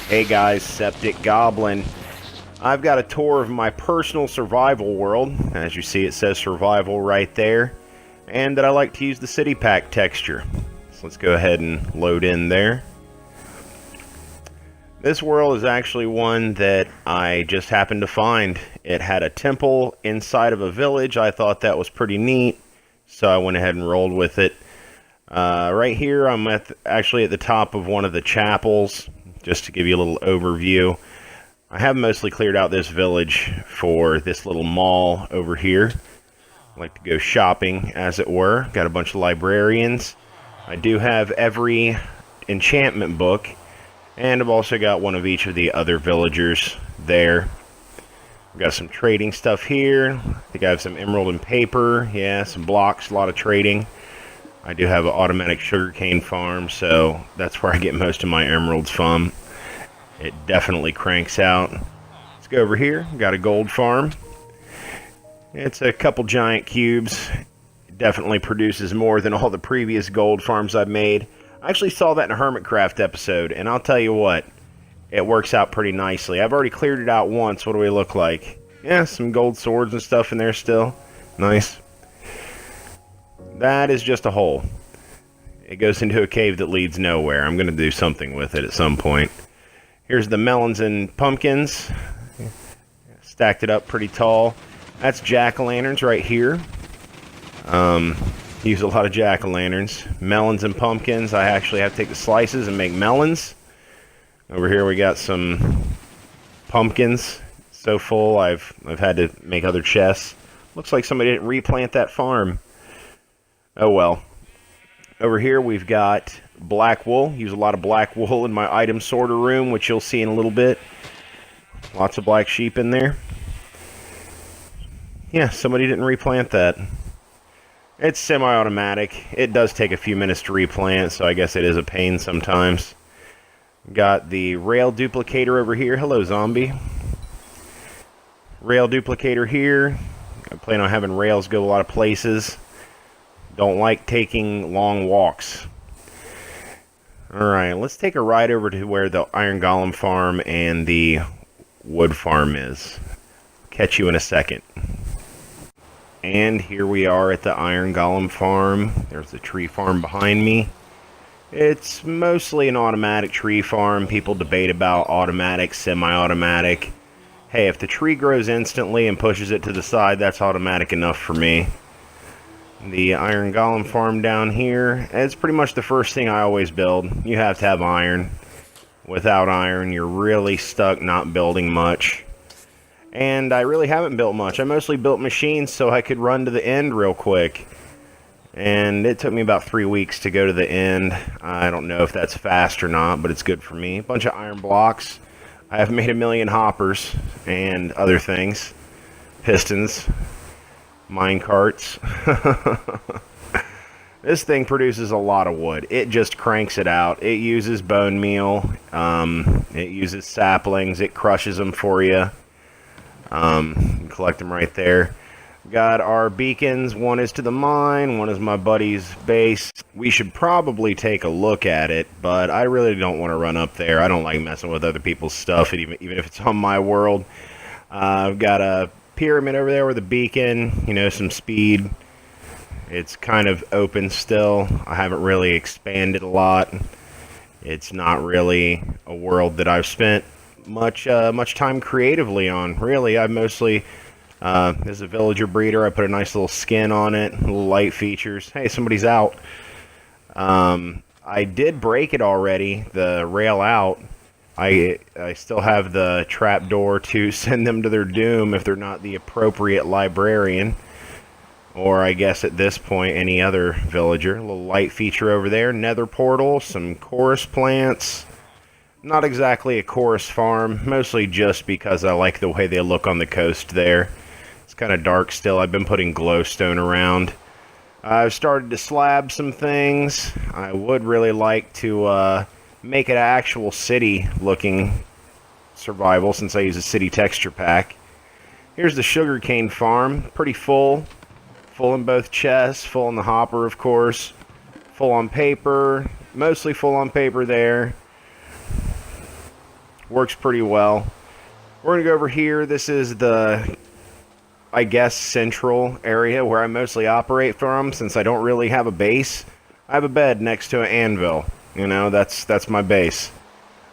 Hey guys, Septic Goblin. I've got a tour of my personal survival world. As you see, it says survival right there. And that I like to use the city pack texture. So let's go ahead and load in there. This world is actually one that I just happened to find. It had a temple inside of a village. I thought that was pretty neat, so I went ahead and rolled with it. Right here, I'm actually at the top of one of the chapels, just to give you a little overview. I have mostly cleared out this village for this little mall over here. I like to go shopping, as it were. Got a bunch of librarians. I do have every enchantment book, and I've also got one of each of the other villagers there. I've got some trading stuff here. I think I have some emerald and paper. Yeah, some blocks, a lot of trading. I do have an automatic sugarcane farm, so that's where I get most of my emeralds from. It definitely cranks out. Let's go over here. Got a gold farm. It's a couple giant cubes. It definitely produces more than all the previous gold farms I've made. I actually saw that in a Hermitcraft episode, and I'll tell you what, it works out pretty nicely. I've already cleared it out once. What do we look like? Yeah, some gold swords and stuff in there still. Nice. That is just a hole. It goes into a cave that leads nowhere. I'm going to do something with it at some point. Here's the melons and pumpkins. Stacked it up pretty tall. That's jack-o'-lanterns right here. Use a lot of jack-o'-lanterns. Melons and pumpkins. I actually have to take the slices and make melons. Over here we got some pumpkins. So full I've had to make other chests. Looks like somebody didn't replant that farm. Oh well. Over here we've got black wool. Use a lot of black wool in my item sorter room, which you'll see in a little bit. Lots of black sheep in there. Yeah, somebody didn't replant that. It's semi-automatic. It does take a few minutes to replant, so I guess it is a pain sometimes. Got the rail duplicator over here. Hello, zombie. Rail duplicator here. I plan on having rails go a lot of places. Don't like taking long walks. Alright, let's take a ride over to where the Iron Golem farm and the wood farm is. Catch you in a second. And here we are at the Iron Golem farm. There's the tree farm behind me. It's mostly an automatic tree farm. People debate about automatic, semi-automatic. Hey, if the tree grows instantly and pushes it to the side, that's automatic enough for me. The Iron Golem farm down here, it's pretty much the first thing I always build. You have to have iron. Without iron, you're really stuck not building much. And I really haven't built much. I mostly built machines so I could run to the end real quick. And it took me about 3 weeks to go to the end. I don't know if that's fast or not, but it's good for me. A bunch of iron blocks. I have made 1,000,000 hoppers and other things. Pistons. Mine carts. This thing produces a lot of wood. It just cranks it out. It uses bone meal. It uses saplings. It crushes them for you. Collect them right there. Got our beacons. One is to the mine. One is my buddy's base. We should probably take a look at it, but I really don't want to run up there. I don't like messing with other people's stuff, even if it's on my world. I've got a pyramid over there with a beacon. You know, some speed. It's kind of open still. I haven't really expanded a lot. It's not really a world that I've spent much time creatively on. Really, I've mostly as a villager breeder, I put a nice little skin on it, little light features. Hey, somebody's out. I did break it already, the rail out. I still have the trapdoor to send them to their doom if they're not the appropriate librarian. Or I guess at this point, any other villager. A little light feature over there. Nether portal, some chorus plants. Not exactly a chorus farm, mostly just because I like the way they look on the coast there. It's kind of dark still. I've been putting glowstone around. I've started to slab some things. I would really like to make it an actual city-looking survival since I use a city texture pack. Here's the sugarcane farm. Pretty full. Full in both chests. Full in the hopper, of course. Full on paper. Mostly full on paper there. Works pretty well. We're going to go over here. This is the, I guess, central area where I mostly operate from, since I don't really have a base. I have a bed next to an anvil. You know, that's my base.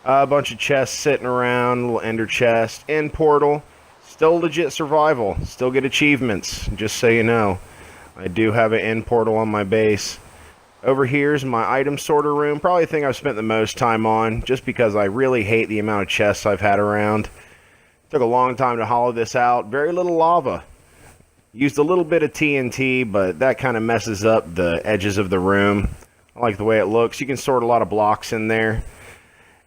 A bunch of chests sitting around, little ender chest, end portal. Still legit survival. Still get achievements, just so you know. I do have an end portal on my base. Over here's my item sorter room. Probably the thing I've spent the most time on, just because I really hate the amount of chests I've had around. Took a long time to hollow this out. Very little lava. Used a little bit of TNT, but that kind of messes up the edges of the room. I like the way it looks. You can sort a lot of blocks in there.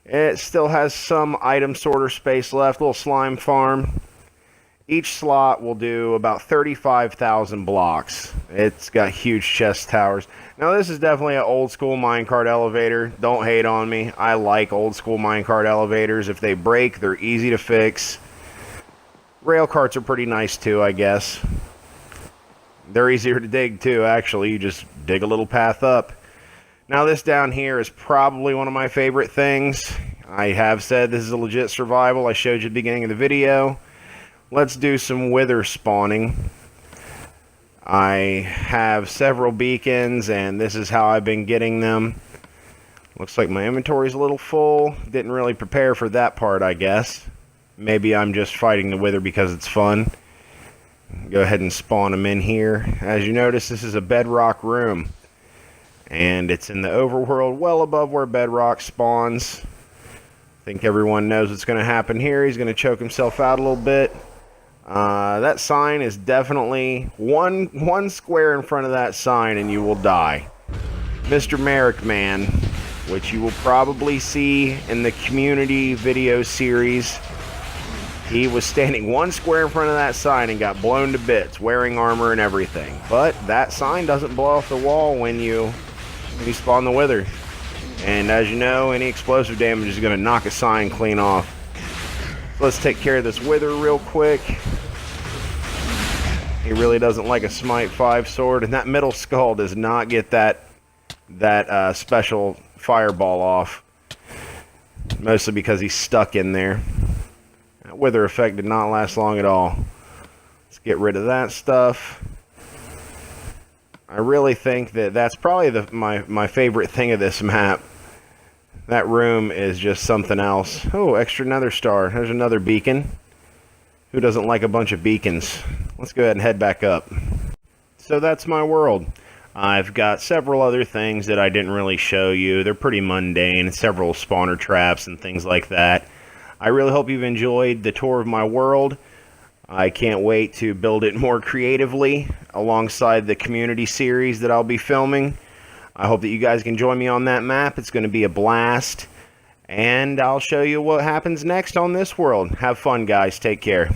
It still has some item sorter space left. Little slime farm. Each slot will do about 35,000 blocks. It's got huge chest towers. Now this is definitely an old school minecart elevator. Don't hate on me. I like old school minecart elevators. If they break, they're easy to fix. Rail carts are pretty nice too, I guess. They're easier to dig too, actually. You just dig a little path up. Now this down here is probably one of my favorite things. I have said this is a legit survival. I showed you at the beginning of the video. Let's do some wither spawning. I have several beacons, and this is how I've been getting them. Looks like my inventory's a little full. Didn't really prepare for that part, I guess. Maybe I'm just fighting the wither because it's fun. Go ahead and spawn them in here. As you notice, this is a bedrock room. And it's in the overworld, well above where bedrock spawns. I think everyone knows what's going to happen here. He's going to choke himself out a little bit. That sign is definitely one square in front of that sign and you will die. Mr. Merrick Man, which you will probably see in the community video series. He was standing one square in front of that sign and got blown to bits, wearing armor and everything. But that sign doesn't blow off the wall when you spawn the wither. And as you know, any explosive damage is going to knock a sign clean off. So let's take care of this wither real quick. He really doesn't like a Smite 5 sword, and that middle skull does not get that special fireball off. Mostly because he's stuck in there. That wither effect did not last long at all. Let's get rid of that stuff. I really think that that's probably my favorite thing of this map. That room is just something else. Oh, extra nether star. There's another beacon. Who doesn't like a bunch of beacons? Let's go ahead and head back up. So that's my world. I've got several other things that I didn't really show you. They're pretty mundane. Several spawner traps and things like that. I really hope you've enjoyed the tour of my world. I can't wait to build it more creatively alongside the community series that I'll be filming. I hope that you guys can join me on that map. It's going to be a blast. And I'll show you what happens next on this world. Have fun, guys. Take care.